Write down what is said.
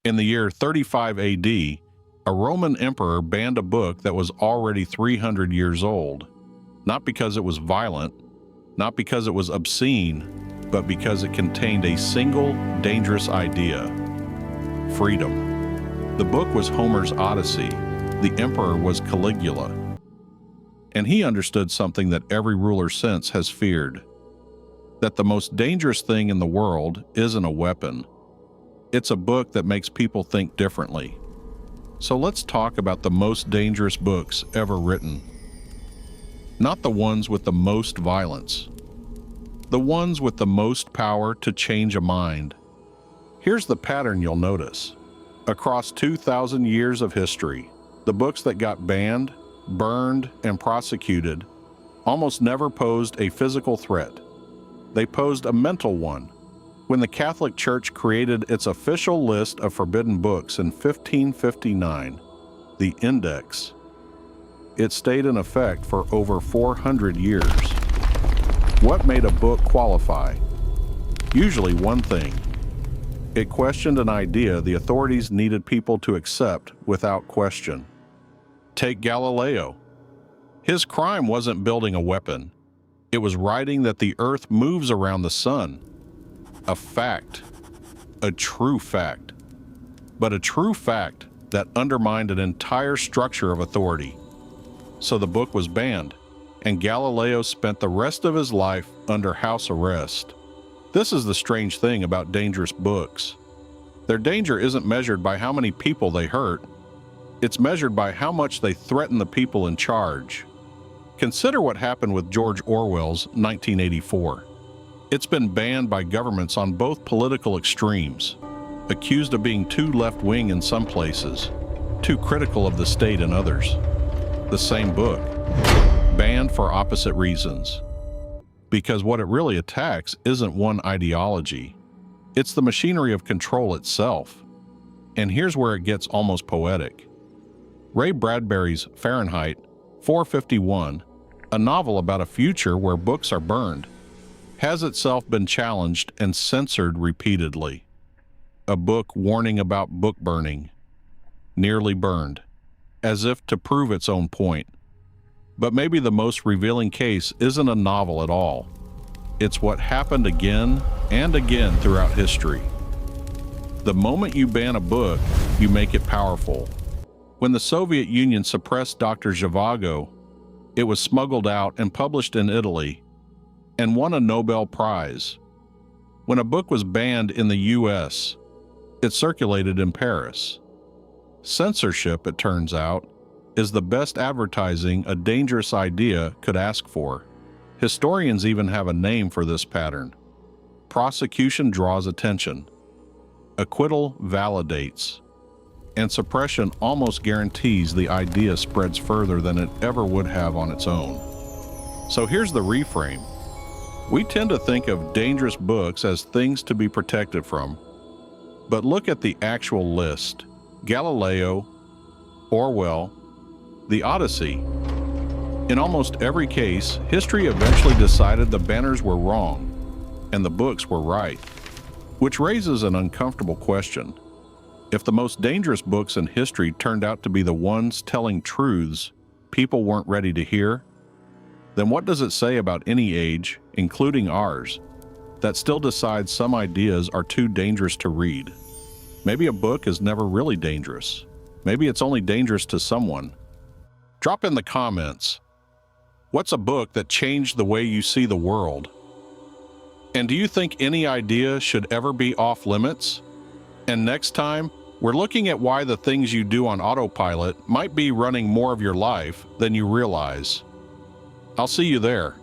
In the year 35 AD, a Roman emperor banned a book that was already 300 years old, not because it was violent, not because it was obscene, but because it contained a single dangerous idea: freedom. The book was Homer's Odyssey. The emperor was Caligula. And he understood something that every ruler since has feared: that the most dangerous thing in the world isn't a weapon. It's a book that makes people think differently. So let's talk about the most dangerous books ever written. Not the ones with the most violence. The ones with the most power to change a mind. Here's the pattern you'll notice. Across 2,000 years of history, the books that got banned, burned, and prosecuted almost never posed a physical threat. They posed a mental one. When the Catholic Church created its official list of forbidden books in 1559, the Index, it stayed in effect for over 400 years. What made a book qualify? Usually one thing. It questioned an idea the authorities needed people to accept without question. Take Galileo. His crime wasn't building a weapon. It was writing that the Earth moves around the sun. A fact. A true fact. But a true fact that undermined an entire structure of authority. So the book was banned, and Galileo spent the rest of his life under house arrest. This is the strange thing about dangerous books. Their danger isn't measured by how many people they hurt. It's measured by how much they threaten the people in charge. Consider what happened with George Orwell's 1984. It's been banned by governments on both political extremes, accused of being too left-wing in some places, too critical of the state in others. The same book, banned for opposite reasons. Because what it really attacks isn't one ideology. It's the machinery of control itself. And here's where it gets almost poetic. Ray Bradbury's Fahrenheit 451, a novel about a future where books are burned, has itself been challenged and censored repeatedly. A book warning about book burning, nearly burned, as if to prove its own point. But maybe the most revealing case isn't a novel at all. It's what happened again and again throughout history. The moment you ban a book, you make it powerful. When the Soviet Union suppressed Dr. Zhivago, it was smuggled out and published in Italy, and won a Nobel Prize. When a book was banned in the US, it circulated in Paris. Censorship, it turns out, is the best advertising a dangerous idea could ask for. Historians even have a name for this pattern. Prosecution draws attention. Acquittal validates. And suppression almost guarantees the idea spreads further than it ever would have on its own. So here's the reframe. We tend to think of dangerous books as things to be protected from. But look at the actual list. Galileo, Orwell, the Odyssey. In almost every case, history eventually decided the banners were wrong and the books were right. Which raises an uncomfortable question. If the most dangerous books in history turned out to be the ones telling truths people weren't ready to hear, then what does it say about any age, including ours, that still decides some ideas are too dangerous to read? Maybe a book is never really dangerous. Maybe it's only dangerous to someone. Drop in the comments. What's a book that changed the way you see the world? And do you think any idea should ever be off limits? And next time, we're looking at why the things you do on autopilot might be running more of your life than you realize. I'll see you there.